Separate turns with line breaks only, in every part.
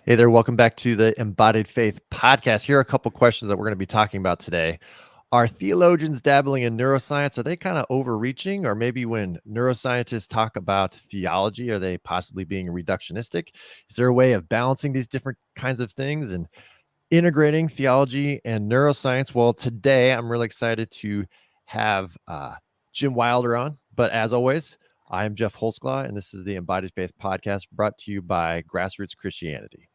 Hey there, welcome back to the Embodied Faith podcast. Here are a couple questions that we're going to be talking about today. Are theologians dabbling in neuroscience? Are they kind of overreaching? Or maybe when neuroscientists talk about theology, are they possibly being reductionistic? Is there a way of balancing these different kinds of things and integrating theology and neuroscience? Well, today I'm really excited to have Jim Wilder on. But as always, I'm Jeff Holzclaw, and this is the Embodied Faith podcast brought to you by Grassroots Christianity.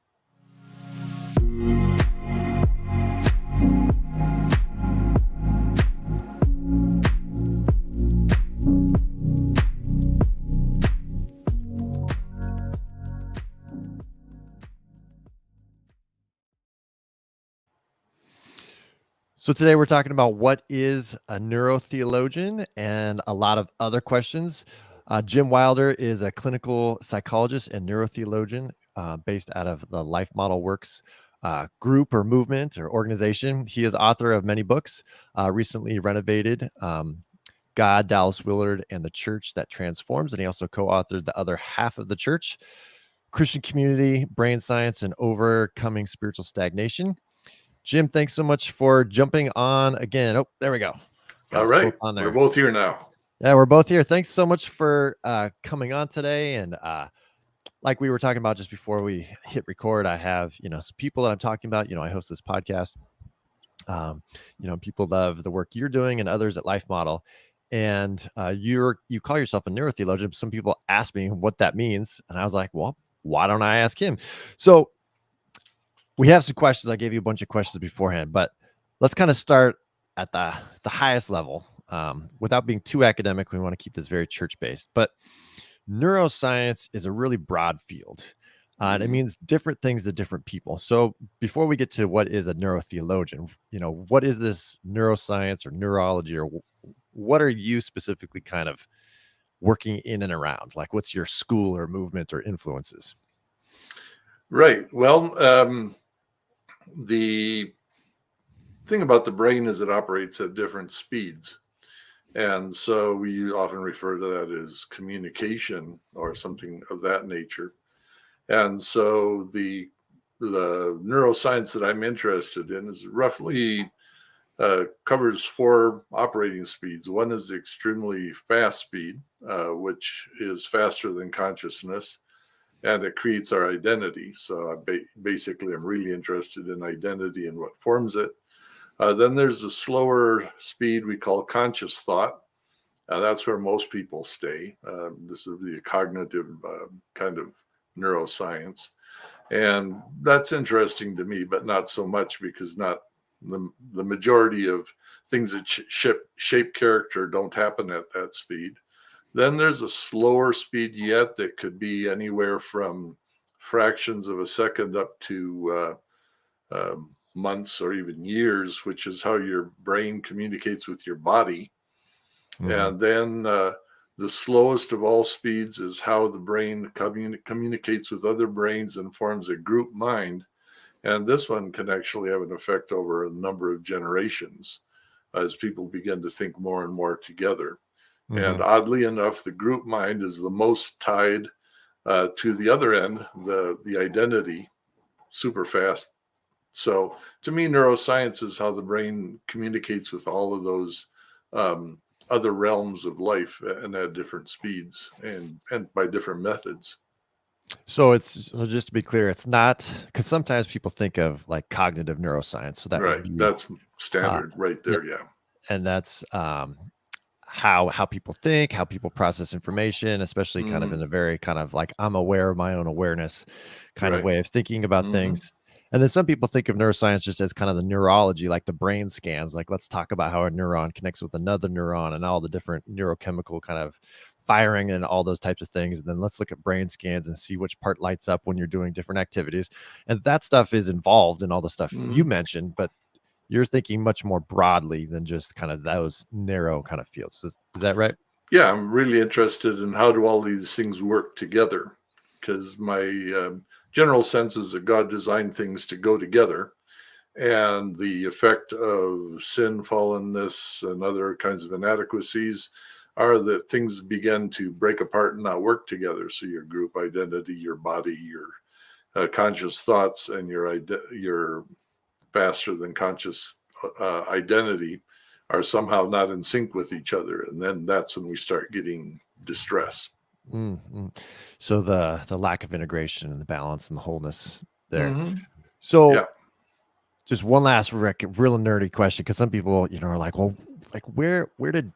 So today we're talking about what is a neurotheologian and a lot of other questions. Jim Wilder is a clinical psychologist and neurotheologian based out of the Life Model Works group or movement or organization. He is author of many books, recently Renovated, God, Dallas Willard, and the Church That Transforms. And he also co-authored the other half of the church, Christian Community, Brain Science, and Overcoming Spiritual Stagnation. Jim, thanks so much for jumping on again. Oh, there we go.
All right. We're both here now.
Yeah, we're both here. Thanks so much for coming on today. And like we were talking about just before we hit record, I have, some people that I'm talking about. I host this podcast. People love the work you're doing and others at Life Model. And you call yourself a neurotheologian. Some people ask me what that means. And I was like, well, why don't I ask him? So we have some questions. I gave you a bunch of questions beforehand, but let's kind of start at the highest level. Without being too academic, we want to keep this very church-based. But neuroscience is a really broad field. And it means different things to different people. So before we get to what is a neurotheologian, what is this neuroscience or neurology, or what are you specifically kind of working in and around? Like, what's your school or movement or influences?
Right. Well, the thing about the brain is it operates at different speeds. And so we often refer to that as communication or something of that nature. And so the neuroscience that I'm interested in is roughly covers 4 operating speeds. One is the extremely fast speed, which is faster than consciousness, and it creates our identity. So basically, I'm really interested in identity and what forms it. Then there's the slower speed we call conscious thought. That's where most people stay. This is the cognitive kind of neuroscience. And that's interesting to me, but not so much, because not the majority of things that shape character don't happen at that speed. Then there's a slower speed yet that could be anywhere from fractions of a second up to months or even years, which is how your brain communicates with your body. And then the slowest of all speeds is how the brain communicates with other brains and forms a group mind. And this one can actually have an effect over a number of generations as people begin to think more and more together. And oddly enough, the group mind is the most tied to the other end, the identity, super fast. So to me, neuroscience is how the brain communicates with all of those other realms of life and at different speeds and by different methods.
So just to be clear, it's not, because sometimes people think of like cognitive neuroscience. So that
right.
would be,
that's standard right there. Yeah.
And that's how people think, how people process information, especially kind of in a very kind of like, I'm aware of my own awareness kind of way of thinking about things. And then some people think of neuroscience just as kind of the neurology, like the brain scans. Like, let's talk about how a neuron connects with another neuron and all the different neurochemical kind of firing and all those types of things. And then let's look at brain scans and see which part lights up when you're doing different activities. And that stuff is involved in all the stuff you mentioned, but you're thinking much more broadly than just kind of those narrow kind of fields. Is that right?
Yeah, I'm really interested in how do all these things work together, because my general sense is that God designed things to go together, and the effect of sin, fallenness, and other kinds of inadequacies are that things begin to break apart and not work together. So your group identity, your body, your conscious thoughts and your faster than conscious identity are somehow not in sync with each other, and then that's when we start getting distress.
Mm-hmm. So the lack of integration and the balance and the wholeness there.
Mm-hmm.
So
Yeah.
just one last real nerdy question, because some people, are like, well, like where did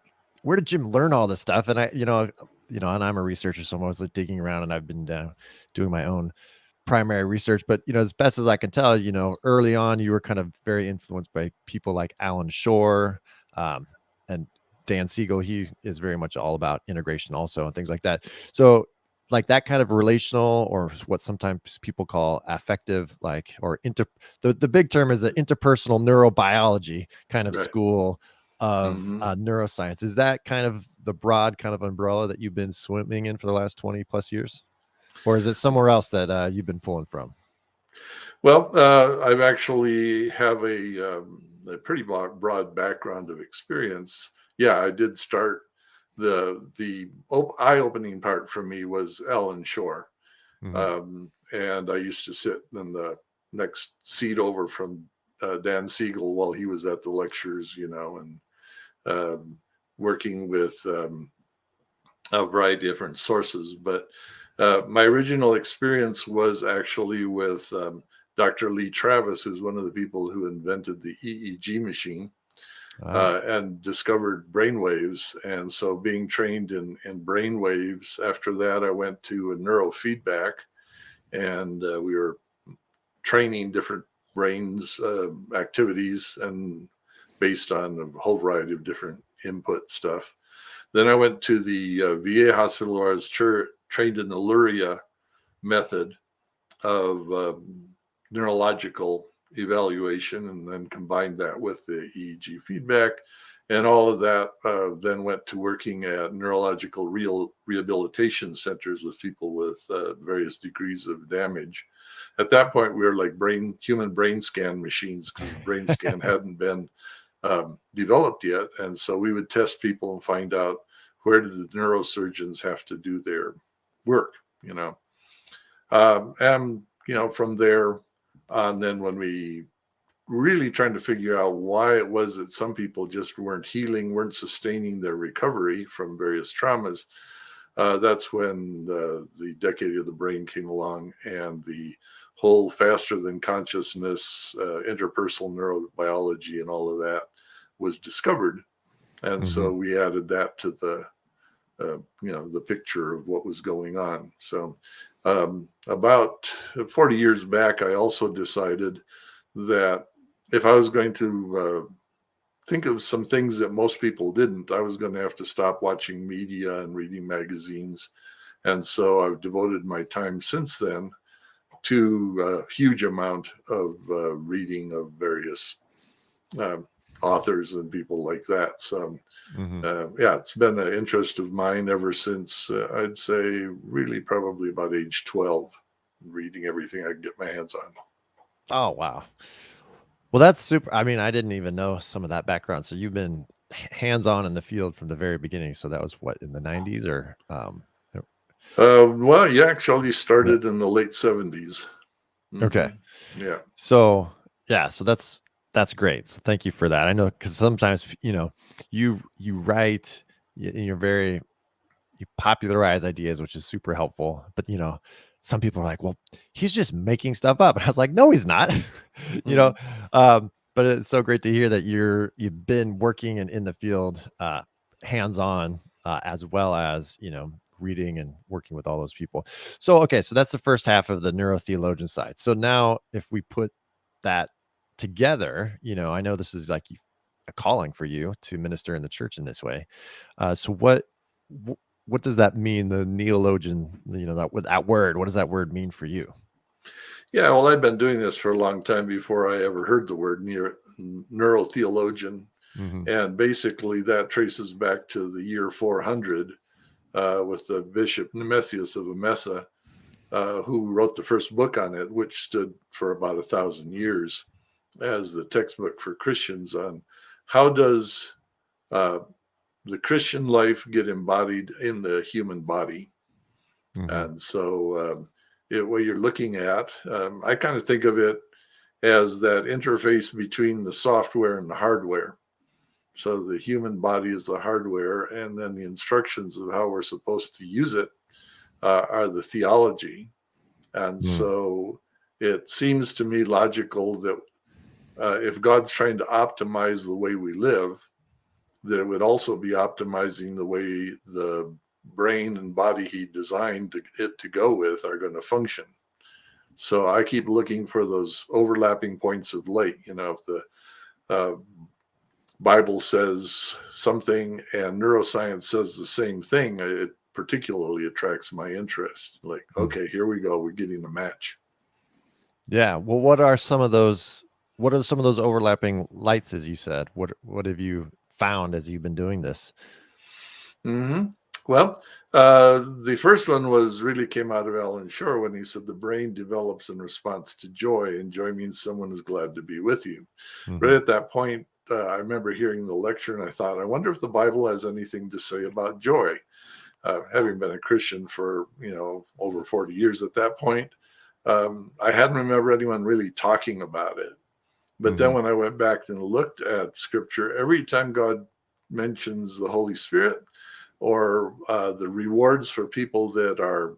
Jim learn all this stuff? And I, and I'm a researcher, so I'm always like digging around, and I've been doing my own primary research. But as best as I can tell, early on you were kind of very influenced by people like Alan Shore, and Dan Siegel. He is very much all about integration also and things like that. So like that kind of relational, or what sometimes people call affective, like, or the big term is the interpersonal neurobiology kind of
Right.
school of
Mm-hmm.
neuroscience. Is that kind of the broad kind of umbrella that you've been swimming in for the last 20 plus years? Or is it somewhere else that you've been pulling from?
Well, I've actually have a pretty broad background of experience. Yeah, I did start the eye-opening part for me was Alan Shore.
Mm-hmm.
And I used to sit in the next seat over from Dan Siegel while he was at the lectures, and working with a variety of different sources. But my original experience was actually with Dr. Lee Travis, who's one of the people who invented the EEG machine. And discovered brainwaves. And so being trained in brainwaves, after that, I went to a neurofeedback, and we were training different brains activities and based on a whole variety of different input stuff. Then I went to the VA hospital where I was trained in the Luria method of neurological evaluation, and then combined that with the EEG feedback. And all of that then went to working at neurological rehabilitation centers with people with various degrees of damage. At that point, we were like human brain scan machines, because the brain scan hadn't been developed yet. And so we would test people and find out where did the neurosurgeons have to do their work, and from there on, then when we really trying to figure out why it was that some people just weren't weren't sustaining their recovery from various traumas, that's when the decade of the brain came along, and the whole faster than consciousness, interpersonal neurobiology and all of that was discovered. And so we added that to the picture of what was going on. So about 40 years back, I also decided that if I was going to think of some things that most people didn't, I was going to have to stop watching media and reading magazines. And so I've devoted my time since then to a huge amount of reading of various authors and people like that. So yeah, it's been an interest of mine ever since I'd say really probably about age 12, reading everything I can get my hands on.
Oh, wow. Well, that's super. I mean, I didn't even know some of that background. So you've been hands-on in the field from the very beginning. So that was what, in the 90s, or
Well, you actually started in the late 70s.
okay.
Yeah.
So yeah, so that's great. So thank you for that. I know, because sometimes you write, you popularize ideas, which is super helpful. But some people are like, well, he's just making stuff up. And I was like, no, he's not. But it's so great to hear that you've been working in the field, hands-on, as well as reading and working with all those people. So okay, so that's the first half of the neurotheologian side. So now if we put that together, I know this is like a calling for you to minister in the church in this way. So what does that mean, the neologian, that word, what does that word mean for you?
Yeah, well, I've been doing this for a long time before I ever heard the word neurotheologian. And basically that traces back to the year 400 with the Bishop Nemesius of Emesa, who wrote the first book on it, which stood for about 1,000 years as the textbook for Christians on how does the Christian life get embodied in the human body. And so what you're looking at. I kind of think of it as that interface between the software and the hardware. So the human body is the hardware, and then the instructions of how we're supposed to use it are the theology. And so it seems to me logical that if God's trying to optimize the way we live, that it would also be optimizing the way the brain and body he designed it to go with are going to function. So I keep looking for those overlapping points of light. If the Bible says something and neuroscience says the same thing, it particularly attracts my interest. Like, okay, here we go. We're getting a match.
Yeah. Well, what are some of those overlapping lights, as you said? What have you found as you've been doing this?
Well, the first one really came out of Alan Shore when he said the brain develops in response to joy, and joy means someone is glad to be with you. Right at that point, I remember hearing the lecture, and I thought, I wonder if the Bible has anything to say about joy. Having been a Christian for over 40 years at that point, I hadn't remember anyone really talking about it. But then when I went back and looked at Scripture, every time God mentions the Holy Spirit or the rewards for people that are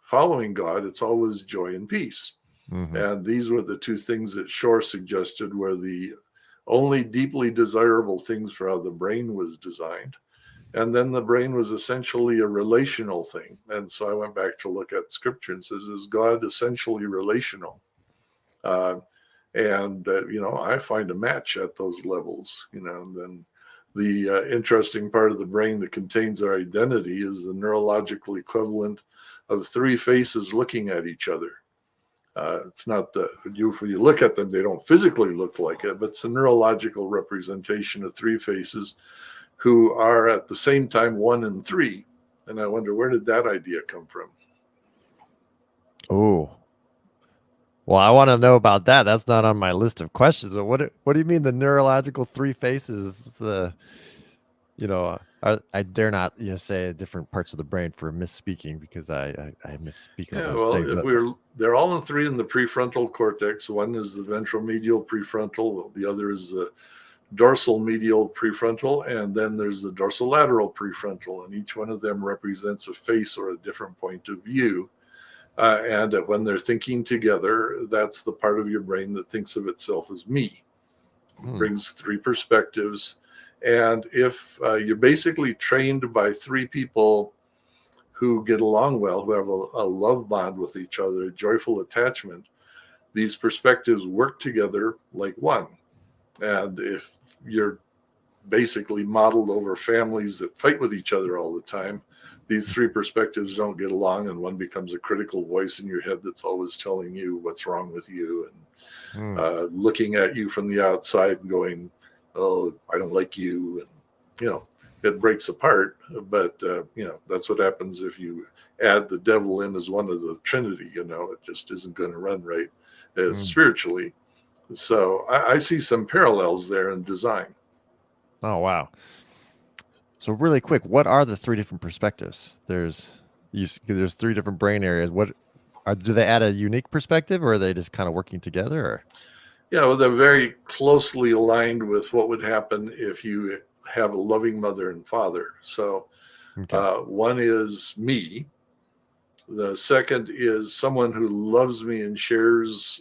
following God, it's always joy and peace. And these were the two things that Shore suggested were the only deeply desirable things for how the brain was designed. And then the brain was essentially a relational thing. And so I went back to look at Scripture and says, is God essentially relational? I find a match at those levels, and then the interesting part of the brain that contains our identity is the neurological equivalent of three faces looking at each other. It's not that when you look at them, they don't physically look like it, but it's a neurological representation of three faces who are at the same time 1 and 3. And I wonder, where did that idea come from?
Oh, well, I want to know about that. That's not on my list of questions. But what do you mean the neurological three faces? I dare not say different parts of the brain for misspeaking because I misspeak on those things.
They're all three in the prefrontal cortex. One is the ventromedial prefrontal. The other is the dorsal medial prefrontal, and then there's the dorsolateral prefrontal, and each one of them represents a face or a different point of view. And when they're thinking together, that's the part of your brain that thinks of itself as me. Brings three perspectives. And if you're basically trained by three people who get along well, who have a love bond with each other, a joyful attachment, these perspectives work together like one. And if you're basically modeled over families that fight with each other all the time, these three perspectives don't get along, and one becomes a critical voice in your head that's always telling you what's wrong with you and looking at you from the outside and going, oh, I don't like you. And, it breaks apart. But, that's what happens if you add the devil in as one of the trinity, it just isn't going to run right spiritually. So I see some parallels there in design.
Oh, wow. So really quick, what are the three different perspectives? There's three different brain areas. Do they add a unique perspective, or are they just kind of working together? Or?
Yeah, well, they're very closely aligned with what would happen if you have a loving mother and father. So one is me. The second is someone who loves me and shares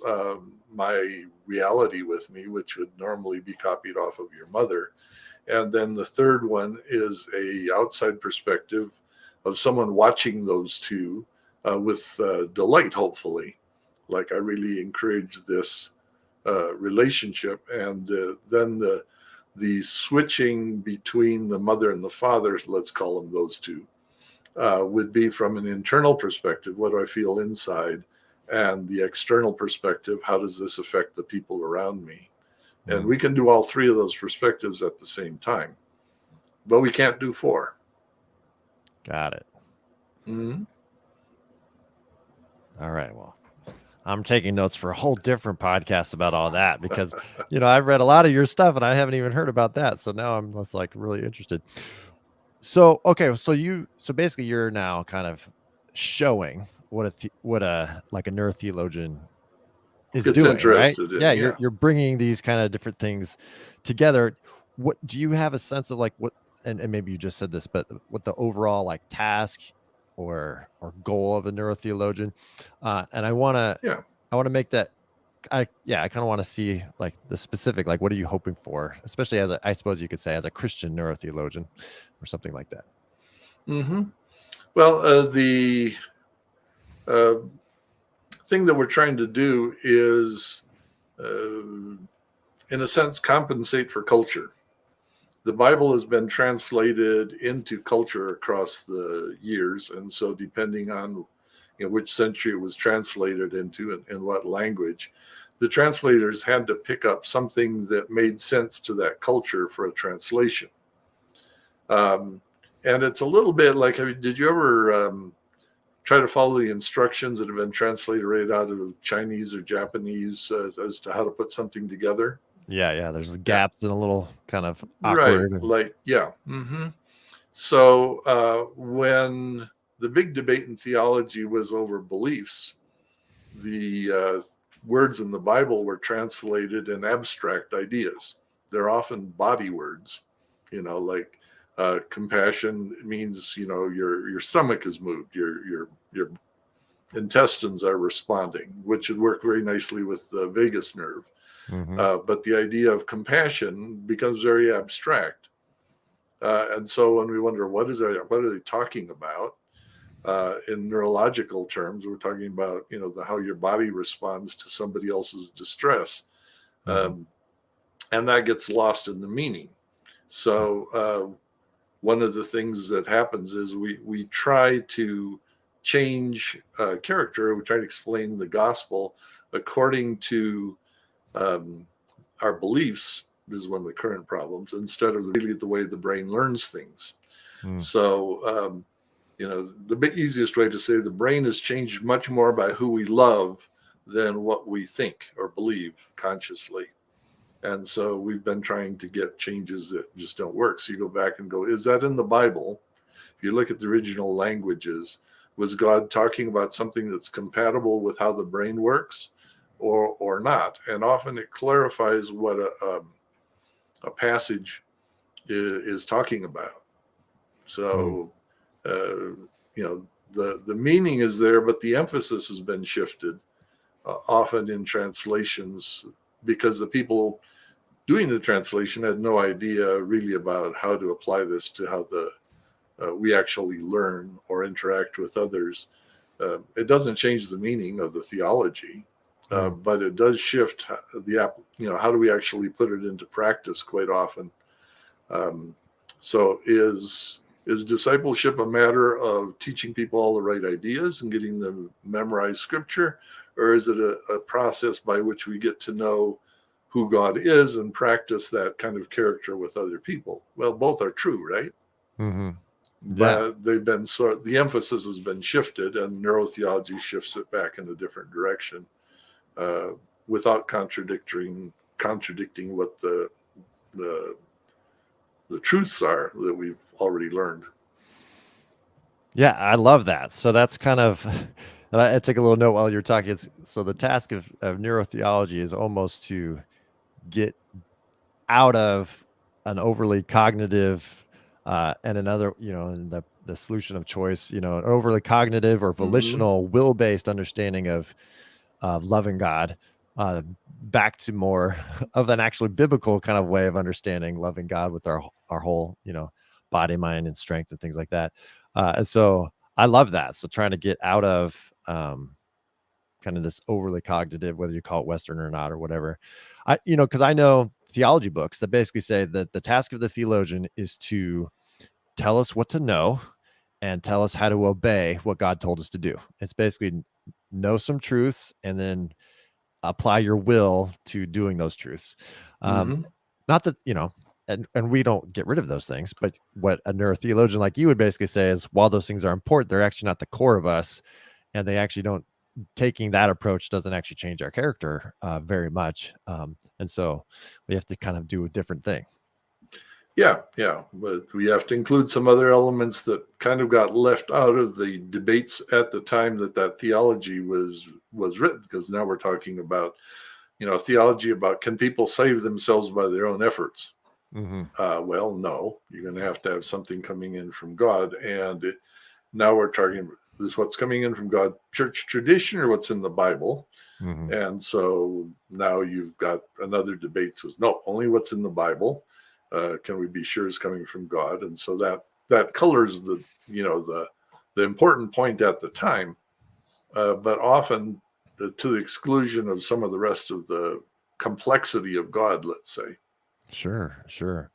my reality with me, which would normally be copied off of your mother. And then the third one is a outside perspective of someone watching those two with delight, hopefully. Like, I really encourage this relationship. And then the switching between the mother and the father, let's call them those two, would be from an internal perspective, what do I feel inside? And the external perspective, how does this affect the people around me? And we can do all three of those perspectives at the same time, but we can't do four.
Got it. All right. Well, I'm taking notes for a whole different podcast about all that because, I've read a lot of your stuff and I haven't even heard about that. So now I'm just really interested. So, okay. So basically you're now kind of showing what a like a neurotheologian is
Gets
doing, right?
interested
Yeah,
in, yeah.
you're bringing these kind of different things together. What do you have a sense of like what and maybe you just said this, but what the overall like task or goal of a neurotheologian? And
Yeah.
I want to make that I kind of want to see like the specific, like what are you hoping for, especially as I suppose you could say as a Christian neurotheologian or something like that.
Mm-hmm. Well, the uh, thing that we're trying to do is, in a sense, compensate for culture. The Bible has been translated into culture across the years, and so depending on which century it was translated into and what language, the translators had to pick up something that made sense to that culture for a translation. And it's a little bit like, did you ever try to follow the instructions that have been translated right out of Chinese or Japanese as to how to put something together?
Yeah, there's
Yeah,
gaps and a little kind of
right.
awkward and
Like, yeah. Mm-hmm. So when the big debate in theology was over beliefs, the words in the Bible were translated in abstract ideas. They're often body words, like compassion means your stomach is moved, your intestines are responding, which would work very nicely with the vagus nerve.
mm-hmm.
But the idea of compassion becomes very abstract. And so when we wonder what are they talking about in neurological terms, we're talking about how your body responds to somebody else's distress,
Mm-hmm.
and that gets lost in the meaning. So one of the things that happens is we try to change character. We try to explain the gospel according to our beliefs. This is one of the current problems, instead of really the way the brain learns things.
Mm.
So, the easiest way to say the brain is changed much more by who we love than what we think or believe consciously. And so we've been trying to get changes that just don't work. So you go back and go, is that in the Bible? If you look at the original languages, was God talking about something that's compatible with how the brain works or not? And often it clarifies what a passage is talking about. So, the meaning is there, but the emphasis has been shifted often in translations because the people doing the translation had no idea really about how to apply this to how we actually learn or interact with others. It doesn't change the meaning of the theology, but it does shift how do we actually put it into practice quite often. So is discipleship a matter of teaching people all the right ideas and getting them memorize scripture, or is it a process by which we get to know who God is and practice that kind of character with other people? Well, both are true, right?
Mm-hmm. Yeah.
But the emphasis has been shifted, and neurotheology shifts it back in a different direction without contradicting what the truths are that we've already learned.
Yeah, I love that. So that's kind of, and I took a little note while you're talking. So the task of neurotheology is almost to get out of an overly cognitive and another, and the solution of choice, an overly cognitive or volitional will-based understanding of loving God, back to more of an actually biblical kind of way of understanding loving God with our whole, body, mind, and strength and things like that. And so I love that. So trying to get out of kind of this overly cognitive, whether you call it Western or not, or whatever. Because I know theology books that basically say that the task of the theologian is to tell us what to know and tell us how to obey what God told us to do. It's basically know some truths and then apply your will to doing those truths. Not that, and we don't get rid of those things, but what a neurotheologian like you would basically say is while those things are important, they're actually not the core of us. And they actually don't, taking that approach doesn't actually change our character very much. And so we have to kind of do a different thing.
Yeah, but we have to include some other elements that kind of got left out of the debates at the time that theology was written, because now we're talking about, theology about, can people save themselves by their own efforts? Well, no, you're going to have something coming in from God, and now we're talking, is what's coming in from God church tradition or what's in the Bible? And so now you've got another debate says, no, only what's in the Bible. Can we be sure is coming from God? And so that colors the important point at the time, but often to the exclusion of some of the rest of the complexity of God, let's say.
Sure.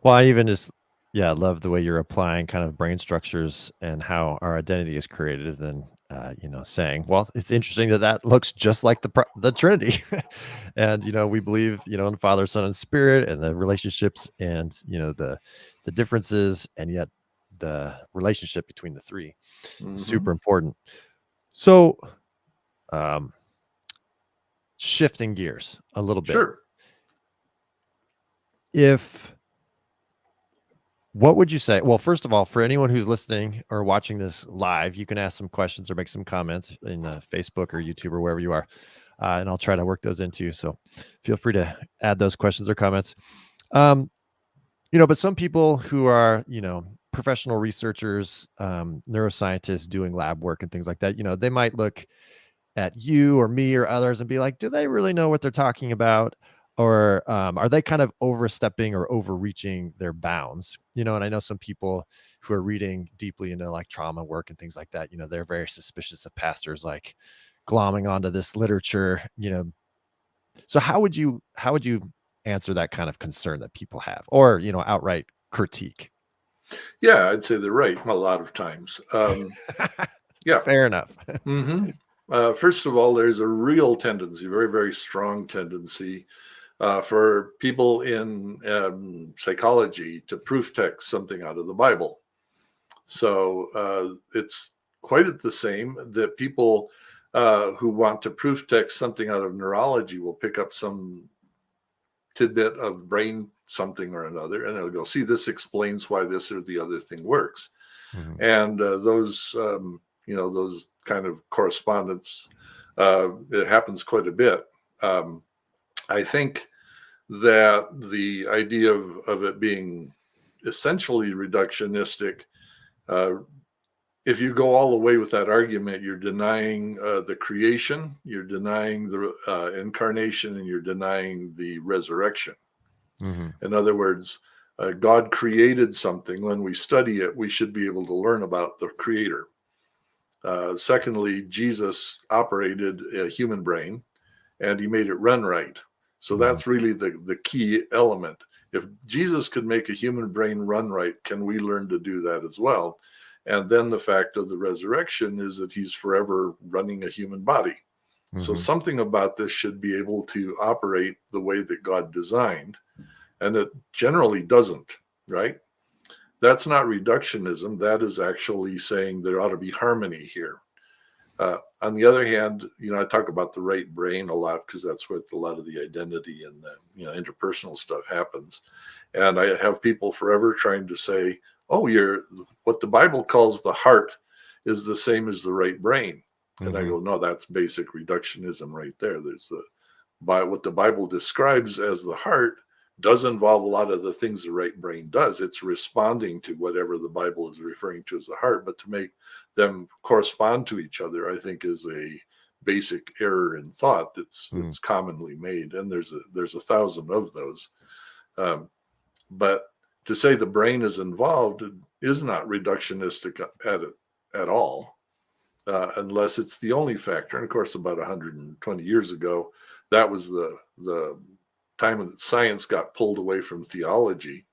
Well, I even just, love the way you're applying kind of brain structures and how our identity is created, and saying, well, it's interesting that looks just like the Trinity, and we believe in Father, Son, and Spirit, and the relationships, and the differences, and yet the relationship between the three is super important. So, shifting gears a little bit,
Sure.
What would you say? Well, first of all, for anyone who's listening or watching this live, you can ask some questions or make some comments in Facebook or YouTube or wherever you are, and I'll try to work those into. So feel free to add those questions or comments. But some people who are, professional researchers, neuroscientists doing lab work and things like that, they might look at you or me or others and be like, do they really know what they're talking about? Or are they kind of overstepping or overreaching their bounds? And I know some people who are reading deeply into like trauma work and things like that, they're very suspicious of pastors like glomming onto this literature, So how would you answer that kind of concern that people have, or, outright critique?
Yeah, I'd say they're right a lot of times. Yeah.
Fair enough.
First of all, there's a real tendency, very, very strong tendency, for people in psychology to proof text something out of the Bible. So it's quite the same that people who want to proof text something out of neurology will pick up some tidbit of brain something or another, and they'll go, see, this explains why this or the other thing works. And those kind of correspondence, it happens quite a bit. I think that the idea of it being essentially reductionistic, if you go all the way with that argument, you're denying the creation, you're denying the incarnation, and you're denying the resurrection. In other words, God created something. When we study it, we should be able to learn about the creator. Secondly, Jesus operated a human brain and he made it run right. So that's really the key element. If Jesus could make a human brain run right, can we learn to do that as well? And then the fact of the resurrection is that he's forever running a human body. So something about this should be able to operate the way that God designed. And it generally doesn't, right? That's not reductionism. That is actually saying there ought to be harmony here. On the other hand, I talk about the right brain a lot because that's where a lot of the identity and interpersonal stuff happens. And I have people forever trying to say, oh, what the Bible calls the heart is the same as the right brain. And I go, no, that's basic reductionism right there. There's what the Bible describes as the heart does involve a lot of the things the right brain does. It's responding to whatever the Bible is referring to as the heart, but to make them correspond to each other, I think, is a basic error in thought that's commonly made. And there's 1,000 of those. But to say the brain is involved is not reductionistic at all, unless it's the only factor. And of course, about 120 years ago, that was the time when science got pulled away from theology.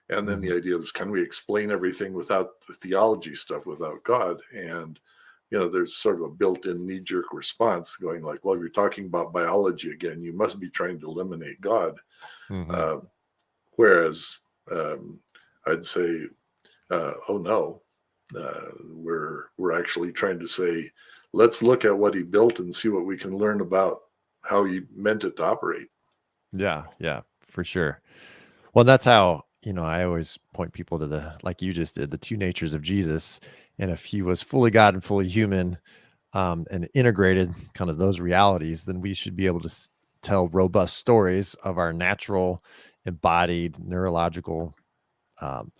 And then the idea was, can we explain everything without the theology stuff, without God? And, there's sort of a built-in knee-jerk response going like, well, you're talking about biology again. You must be trying to eliminate God. Whereas I'd say, oh, no, we're actually trying to say, let's look at what he built and see what we can learn about how he meant it to operate.
Yeah, for sure. Well, that's how, I always point people to like you just did, the two natures of Jesus. And if he was fully God and fully human, and integrated kind of those realities, then we should be able to tell robust stories of our natural, embodied, neurological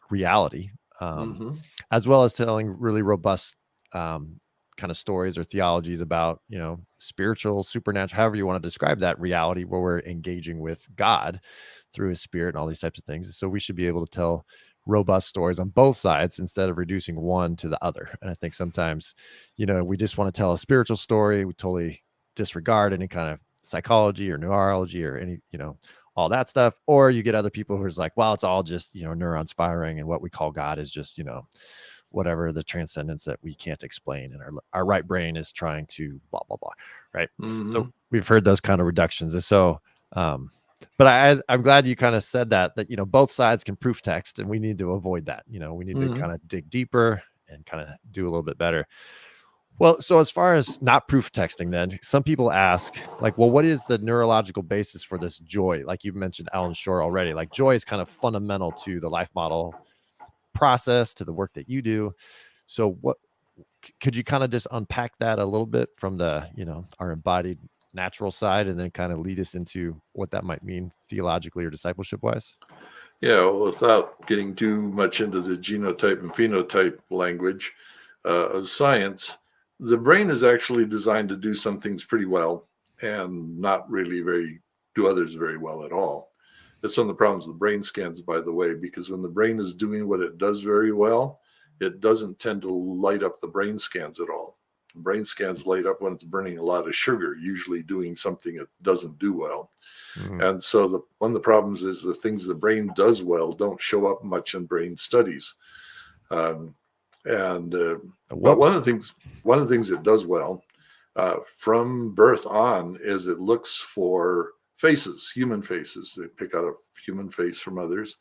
reality,
Mm-hmm.
as well as telling really robust kind of stories or theologies about, spiritual, supernatural, however you want to describe that reality, where we're engaging with God through his spirit and all these types of things. So we should be able to tell robust stories on both sides instead of reducing one to the other. And I think sometimes, we just want to tell a spiritual story. We totally disregard any kind of psychology or neurology or any, all that stuff. Or you get other people who are like, well, it's all just, neurons firing, and what we call God is just, whatever the transcendence that we can't explain, and our right brain is trying to blah blah blah, right?
Mm-hmm.
So we've heard those kind of reductions. And so but I'm glad you kind of said that both sides can proof text, and we need to avoid that. We need to kind of dig deeper and kind of do a little bit better. Well, so as far as not proof texting, then some people ask, like, well, what is the neurological basis for this joy? Like you've mentioned Alan Shore already. Like, joy is kind of fundamental to the life model process, to the work that you do. So what could you kind of just unpack that a little bit from the, our embodied natural side, and then kind of lead us into what that might mean theologically or discipleship wise?
Yeah, well, without getting too much into the genotype and phenotype language of science, the brain is actually designed to do some things pretty well and not really do others very well at all. That's one of the problems with brain scans, by the way, because when the brain is doing what it does very well, it doesn't tend to light up the brain scans at all. The brain scans light up when it's burning a lot of sugar, usually doing something it doesn't do well. And so one of the problems is the things the brain does well don't show up much in brain studies. But one of the things it does well from birth on is it looks for faces, human faces. They pick out a human face from others.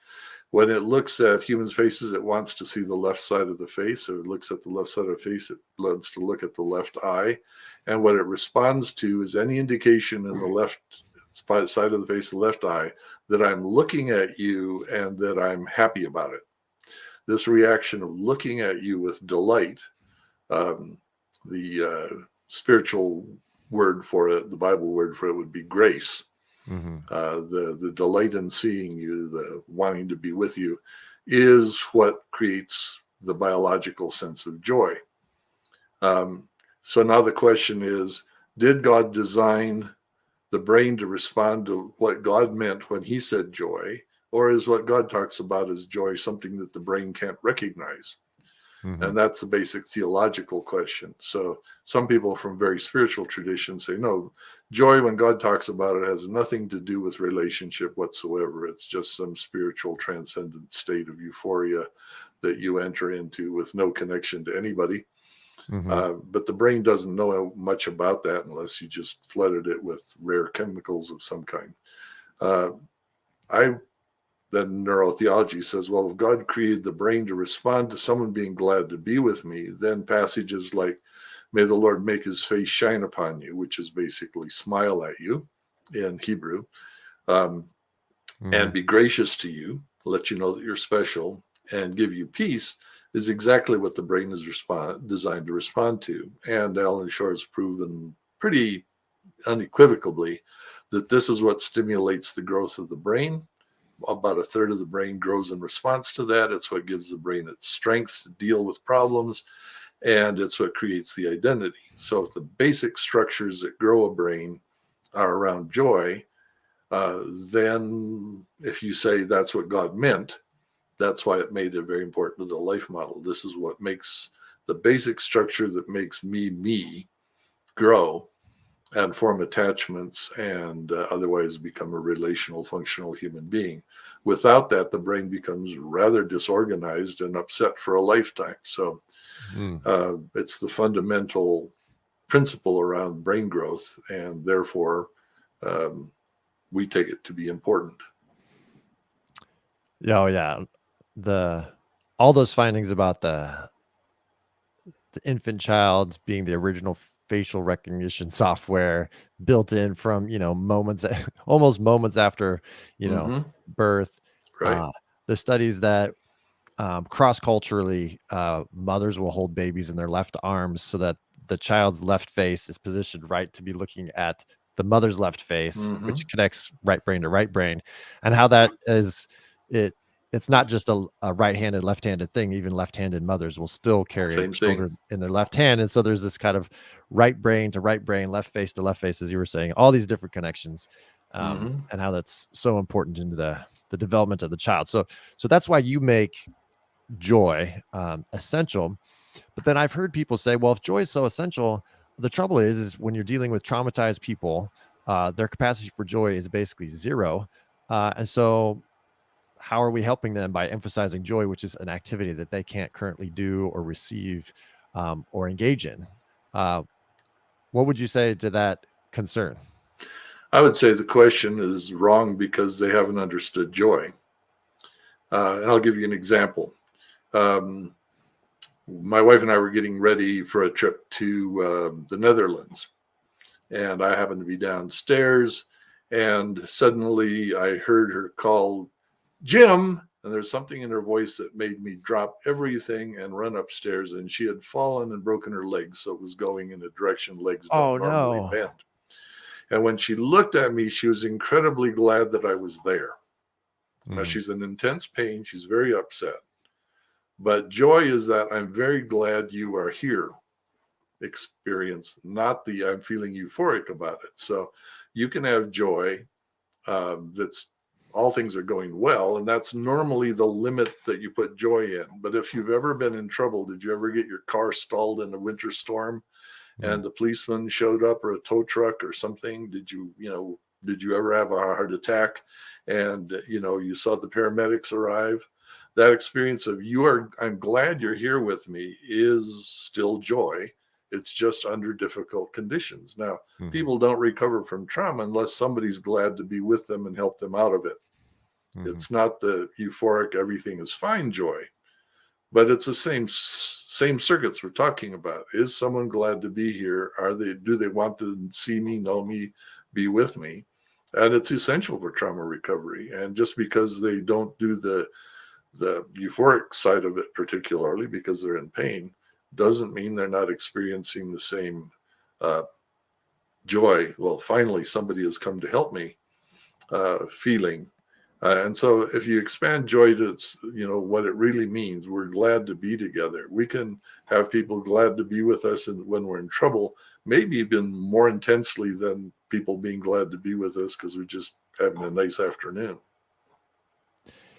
When it looks at human faces, it wants to see the left side of the face. So it looks at the left side of the face, it wants to look at the left eye. And what it responds to is any indication in the left side of the face, the left eye, that I'm looking at you and that I'm happy about it. This reaction of looking at you with delight, the spiritual word for it, the Bible word for it would be grace. The delight in seeing you, the wanting to be with you, is what creates the biological sense of joy. So now the question is, did God design the brain to respond to what God meant when he said joy, or is what God talks about as joy something that the brain can't recognize? And that's the basic theological question. So some people from very spiritual traditions say, no, joy, when God talks about it, has nothing to do with relationship whatsoever. It's just some spiritual transcendent state of euphoria that you enter into with no connection to anybody. But the brain doesn't know much about that unless you just flooded it with rare chemicals of some kind. Then neurotheology says, well, if God created the brain to respond to someone being glad to be with me, then passages like, may the Lord make his face shine upon you, which is basically smile at you in Hebrew, and be gracious to you, let you know that you're special, and give you peace, is exactly what the brain is designed to respond to. And Alan Shore has proven pretty unequivocally that this is what stimulates the growth of the brain. About a third of the brain grows in response to that. It's what gives the brain its strength to deal with problems, and it's what creates the identity. So if the basic structures that grow a brain are around joy, then if you say that's what God meant, that's why it made it very important to the life model. This is what makes the basic structure that makes me grow and form attachments and otherwise become a relational, functional human being. Without that, the brain becomes rather disorganized and upset for a lifetime. So it's the fundamental principle around brain growth, and therefore we take it to be important.
Yeah. All those findings about the infant child being the original facial recognition software built in from moments almost moments after birth,
Right.
the studies that cross-culturally, mothers will hold babies in their left arms so that the child's left face is positioned right to be looking at the mother's left face,
Mm-hmm.
which connects right brain to right brain, and how that is it. It's not just a right-handed, left-handed thing. Even left-handed mothers will still carry
Same thing.
children in their left hand, and so there's this kind of right brain to right brain, left face to left face, as you were saying, all these different connections,
Mm-hmm.
and how that's so important into the development of the child. So that's why you make joy essential. But then I've heard people say, well, if joy is so essential, the trouble is when you're dealing with traumatized people, their capacity for joy is basically zero. And so how are we helping them by emphasizing joy, which is an activity that they can't currently do or receive or engage in? What would you say to that concern?
I would say the question is wrong because they haven't understood joy. And I'll give you an example. My wife and I were getting ready for a trip to the Netherlands, and I happened to be downstairs, and suddenly I heard her call, Jim, and there's something in her voice that made me drop everything and run upstairs, and she had fallen and broken her legs, so it was going in a direction legs don't
Oh
normally
no.
bend. And when she looked at me, she was incredibly glad that I was there. Now,
Mhm.
she's in intense pain. She's very upset. But joy is that I'm very glad you are here experience, not the I'm feeling euphoric about it. So you can have joy that's all things are going well. And that's normally the limit that you put joy in. But if you've ever been in trouble, did you ever get your car stalled in a winter storm
Mhm.
and the policeman showed up or a tow truck or something? Did you ever have a heart attack and, you saw the paramedics arrive? That experience of I'm glad you're here with me is still joy. It's just under difficult conditions. Now,
Mhm.
people don't recover from trauma unless somebody's glad to be with them and help them out of it.
Mhm.
It's not the euphoric, everything is fine joy, but it's the same circuits we're talking about. Is someone glad to be here? Do they want to see me, know me, be with me? And it's essential for trauma recovery. And just because they don't do the euphoric side of it particularly because they're in pain doesn't mean they're not experiencing the same uh, joy. Well, finally somebody has come to help me feeling. And so if you expand joy to what it really means, we're glad to be together. We can have people glad to be with us when we're in trouble, maybe even more intensely than people being glad to be with us because we're just having a nice afternoon.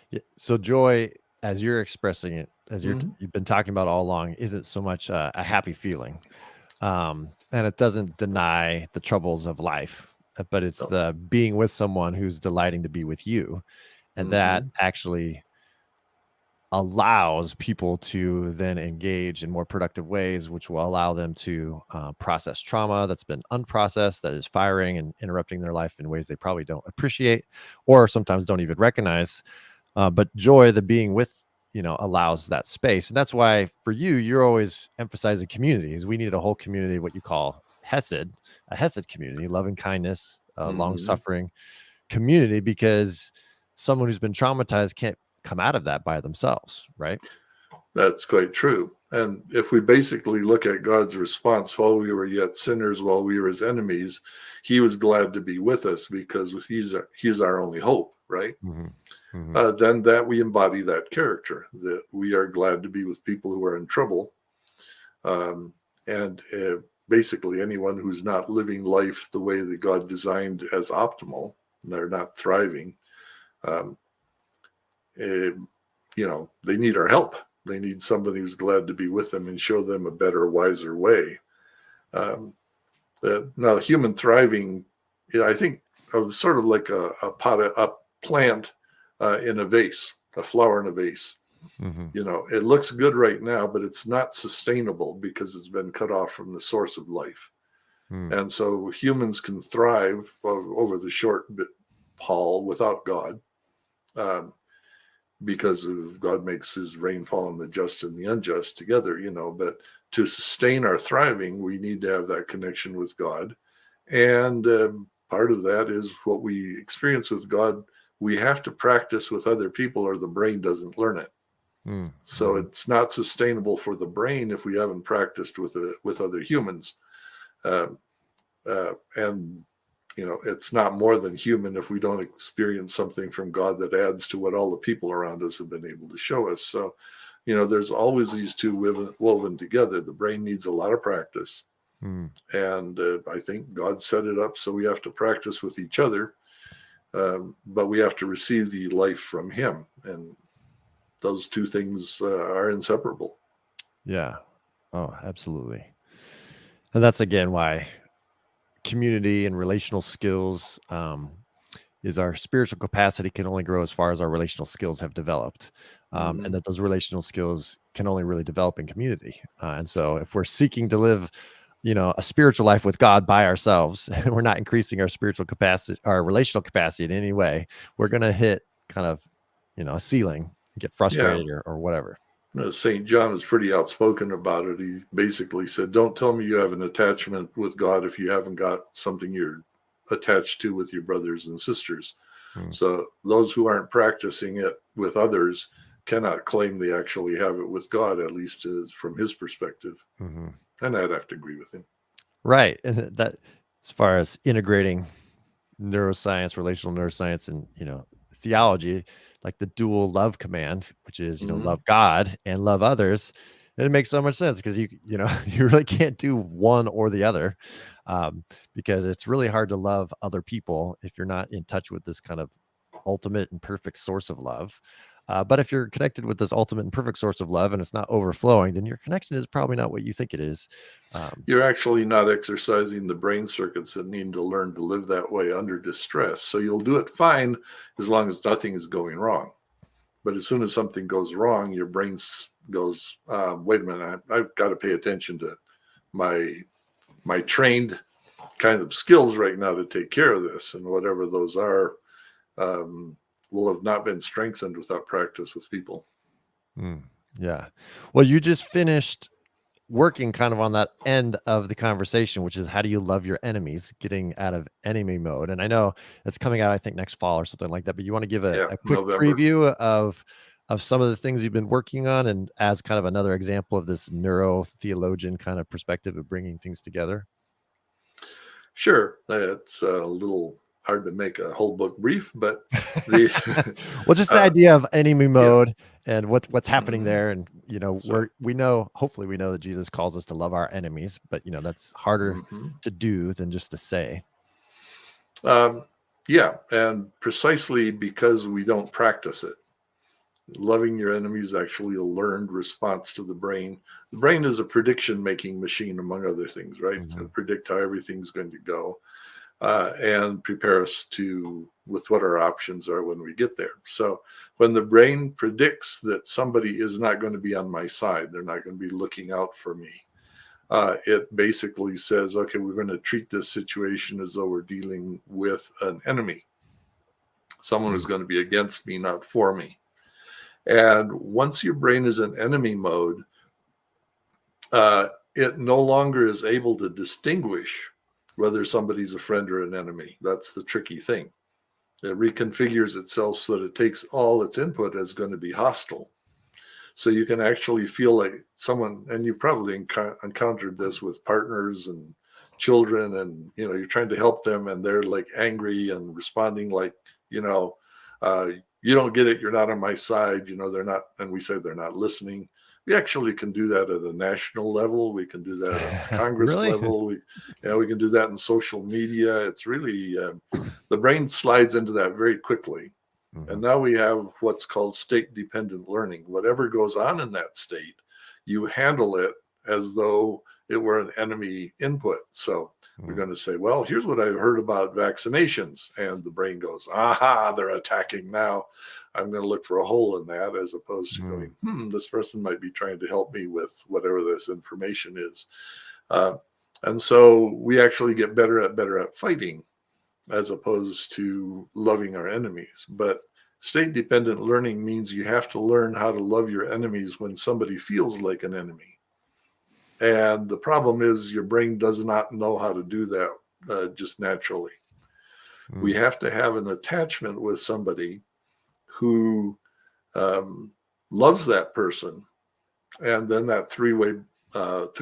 Yeah. So joy, as you're expressing it, as
Mm-hmm.
you've been talking about all along, isn't so much a happy feeling, and it doesn't deny the troubles of life, but it's
No.
the being with someone who's delighting to be with you, and that
Mm-hmm.
actually allows people to then engage in more productive ways, which will allow them to process trauma that's been unprocessed, that is firing and interrupting their life in ways they probably don't appreciate, or sometimes don't even recognize. But joy, the being with, allows that space. And that's why for you, you're always emphasizing communities. We need a whole community, what you call Hesed, a Hesed community, loving kindness, long
Mm-hmm.
suffering community, because someone who's been traumatized can't come out of that by themselves, right?
That's quite true. And if we basically look at God's response, while we were yet sinners, while we were his enemies, he was glad to be with us because he's our only hope, right?
Hmm. Hmm.
Then that we embody that character, that we are glad to be with people who are in trouble. And basically anyone who's not living life the way that God designed as optimal, they're not thriving, um, eh, they need our help. They need somebody who's glad to be with them and show them a better, wiser way. Um, Now, human thriving, I think, of sort of like a plant in a vase, a flower in a vase.
Hmm.
It looks good right now, but it's not sustainable because it's been cut off from the source of life.
Hmm.
And so humans can thrive over the short haul without God. Um, because of God makes his rain fall on the just and the unjust together, but to sustain our thriving, we need to have that connection with God. And part of that is what we experience with God we have to practice with other people or the brain doesn't learn it. So it's not sustainable for the brain if we haven't practiced with other humans. And it's not more than human if we don't experience something from God that adds to what all the people around us have been able to show us. So, there's always these two woven together. The brain needs a lot of practice. And I think God set it up so we have to practice with each other, but we have to receive the life from him. And those two things are inseparable.
Yeah. Oh, absolutely. And that's again why community and relational skills is our spiritual capacity can only grow as far as our relational skills have developed. And that those relational skills can only really develop in community. And so if we're seeking to live, a spiritual life with God by ourselves, and we're not increasing our spiritual capacity, our relational capacity in any way, we're going to hit kind of, a ceiling, get frustrated or whatever.
St. John is pretty outspoken about it. He basically said, don't tell me you have an attachment with God if you haven't got something you're attached to with your brothers and sisters. So those who aren't practicing it with others cannot claim they actually have it with God, at least from his perspective. And I'd have to agree with him.
Right. And that, as far as integrating neuroscience, relational neuroscience, and, theology, like the dual love command, which is, love God and love others. And it makes so much sense because you really can't do one or the other, because it's really hard to love other people if you're not in touch with this kind of ultimate and perfect source of love. But if you're connected with this ultimate and perfect source of love and it's not overflowing, then your connection is probably not what you think it is.
You're actually not exercising the brain circuits that need to learn to live that way under distress. So you'll do it fine as long as nothing is going wrong. But as soon as something goes wrong, your brain goes, wait a minute, I've got to pay attention to my trained kind of skills right now to take care of this. And whatever those are, will have not been strengthened without practice with people.
Yeah. Well, you just finished working kind of on that end of the conversation, which is how do you love your enemies, getting out of enemy mode. And I know it's coming out, I think, next fall or something like that, but you want to give a quick
November.
preview of some of the things you've been working on, and as kind of another example of this neurotheologian kind of perspective of bringing things together?
Sure. It's a little hard to make a whole book brief, but
well, just the idea of enemy mode and what's happening there. And, hopefully we know that Jesus calls us to love our enemies, but that's harder to do than just to say.
And precisely because we don't practice it. Loving your enemies is actually a learned response to the brain. The brain is a prediction-making machine, among other things, right? It's going to predict how everything's going to go and prepare us with what our options are when we get there. So when the brain predicts that somebody is not going to be on my side, they're not going to be looking out for me, it basically says, okay, we're going to treat this situation as though we're dealing with an enemy, someone who's going to be against me, not for me. And once your brain is in enemy mode, it no longer is able to distinguish whether somebody's a friend or an enemy. That's the tricky thing. It reconfigures itself so that it takes all its input as going to be hostile. So you can actually feel like someone, and you've probably encountered this with partners and children, and you're trying to help them and they're like angry and responding like, you don't get it, you're not on my side, they're not, and we say they're not listening. We actually can do that at a national level. We can do that at Congress level. We can do that in social media. It's really, the brain slides into that very quickly. And now we have what's called state-dependent learning. Whatever goes on in that state, you handle it as though it were an enemy input. So we're going to say, well, here's what I've heard about vaccinations. And the brain goes, aha, they're attacking now. I'm going to look for a hole in that, as opposed to going, this person might be trying to help me with whatever this information is. And so we actually get better at fighting as opposed to loving our enemies. But state-dependent learning means you have to learn how to love your enemies when somebody feels like an enemy. And the problem is your brain does not know how to do that just naturally. We have to have an attachment with somebody who loves that person. And then that three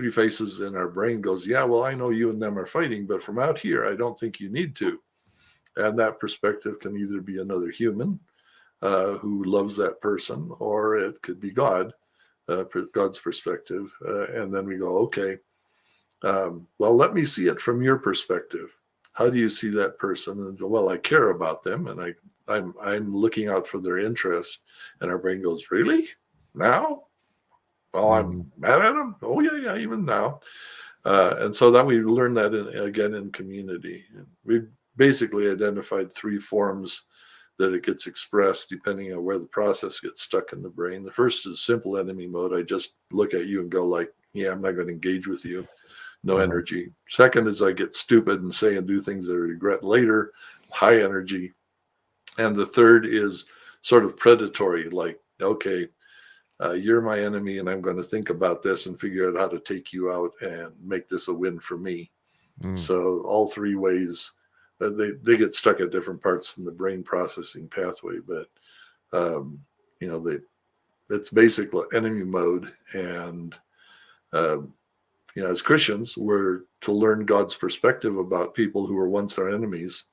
faces in our brain goes, yeah, well, I know you and them are fighting, but from out here, I don't think you need to. And that perspective can either be another human who loves that person, or it could be God, God's perspective. And then we go, okay, well, let me see it from your perspective. How do you see that person? And well, I care about them, and I'm looking out for their interest. And our brain goes, really? Now? Well, I'm mad at them. Oh yeah, even now. And so that we learn that again in community. And we've basically identified three forms that it gets expressed depending on where the process gets stuck in the brain. The first is simple enemy mode. I just look at you and go like, yeah, I'm not going to engage with you. No energy. Second is I get stupid and say and do things that I regret later, high energy. And the third is sort of predatory, like, okay, you're my enemy and I'm going to think about this and figure out how to take you out and make this a win for me. So all three ways, they get stuck at different parts in the brain processing pathway, but it's basically enemy mode. And as Christians, we're to learn God's perspective about people who were once our enemies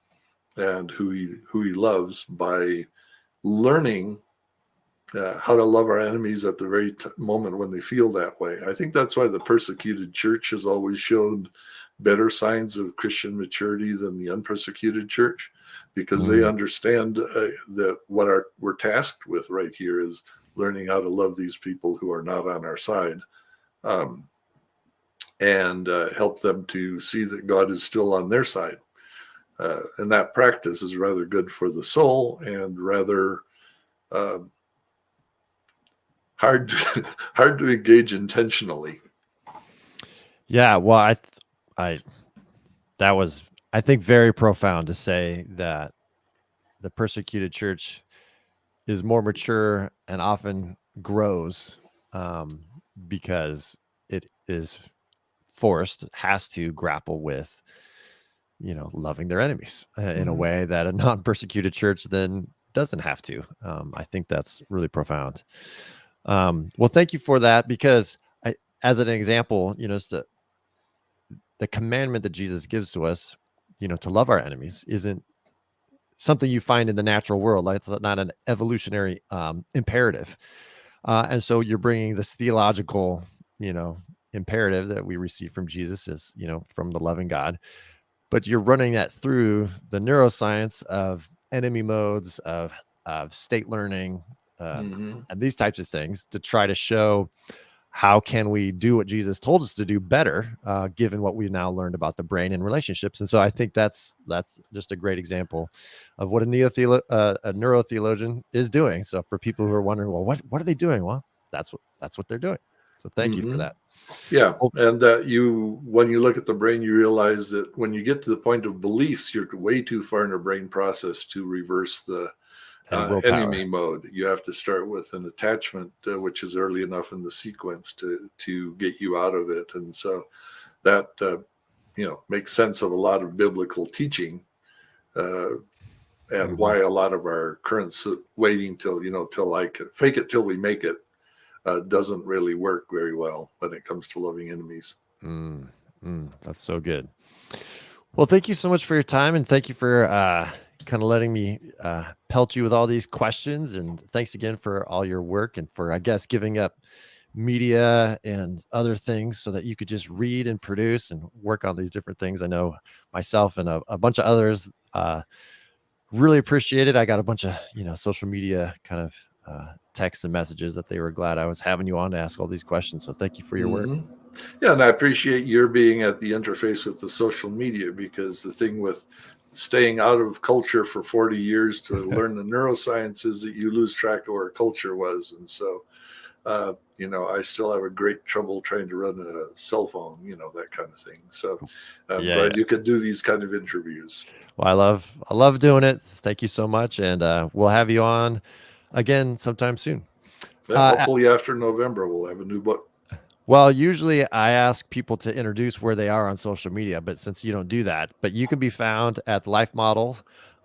and who he loves by learning how to love our enemies at the very moment when they feel that way. I think that's why the persecuted church has always showed better signs of Christian maturity than the unpersecuted church, because they understand that what we're tasked with right here is learning how to love these people who are not on our side, and help them to see that God is still on their side. And that practice is rather good for the soul and rather hard to engage intentionally.
Yeah, well, that was, I think, very profound to say that the persecuted church is more mature and often grows because it is has to grapple with, loving their enemies in a way that a non-persecuted church then doesn't have to. I think that's really profound. Well, thank you for that, because as an example, it's the commandment that Jesus gives to us, to love our enemies isn't something you find in the natural world. Like, it's not an evolutionary imperative. And so you're bringing this theological, imperative that we receive from Jesus is, from the loving God, but you're running that through the neuroscience of enemy modes, of state learning, and these types of things to try to show how can we do what Jesus told us to do better, given what we've now learned about the brain and relationships. And so I think that's just a great example of what a neurotheologian is doing. So for people who are wondering, well, what are they doing? Well, that's what they're doing. So thank you for that.
Yeah. And when you look at the brain, you realize that when you get to the point of beliefs, you're way too far in the brain process to reverse the enemy mode. You have to start with an attachment, which is early enough in the sequence to get you out of it. And so that, makes sense of a lot of biblical teaching, and why a lot of our current waiting till I can fake it till we make it, doesn't really work very well when it comes to loving enemies.
That's so good. Well, thank you so much for your time, and thank you for kind of letting me pelt you with all these questions. And thanks again for all your work and for, I guess, giving up media and other things so that you could just read and produce and work on these different things. I know myself and a bunch of others really appreciate it. I got a bunch of, social media kind of texts and messages that they were glad I was having you on to ask all these questions. So thank you for your work.
Yeah, and I appreciate your being at the interface with the social media, because the thing with staying out of culture for 40 years to learn the neuroscience is that you lose track of where culture was. And so, I still have a great trouble trying to run a cell phone, that kind of thing. So I'm glad you could do these kind of interviews.
Well, I love doing it. Thank you so much. And we'll have you on again sometime soon.
Yeah, hopefully after November, we'll have a new book.
Well, usually I ask people to introduce where they are on social media, but since you don't do that, but you can be found at Life Model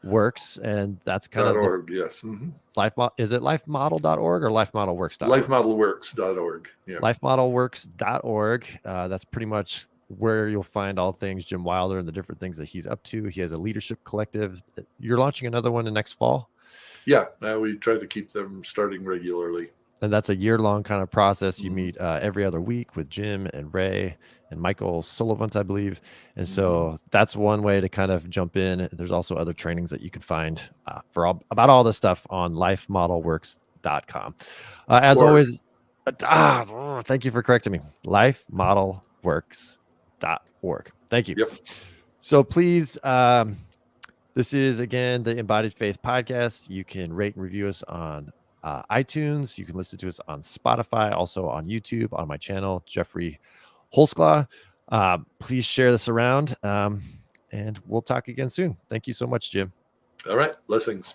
Works, and that's kind of the
.org, yes.
is it lifemodel.org or lifemodelworks.org?
Lifemodelworks.org. Yeah.
Lifemodelworks.org. That's pretty much where you'll find all things Jim Wilder and the different things that he's up to. He has a leadership collective. You're launching another one in next fall.
Yeah, we try to keep them starting regularly.
And that's a year-long kind of process. You meet every other week with Jim and Ray and Michael Sullivan, I believe. And so that's one way to kind of jump in. There's also other trainings that you can find about all this stuff on lifemodelworks.com. As always, thank you for correcting me. Lifemodelworks.org. Thank you.
Yep.
So please, this is, again, the Embodied Faith Podcast. You can rate and review us on iTunes. You can listen to us on Spotify, also on YouTube, on my channel, Jeffrey Holsclaw. Please share this around, and we'll talk again soon. Thank you so much, Jim.
All right. Blessings.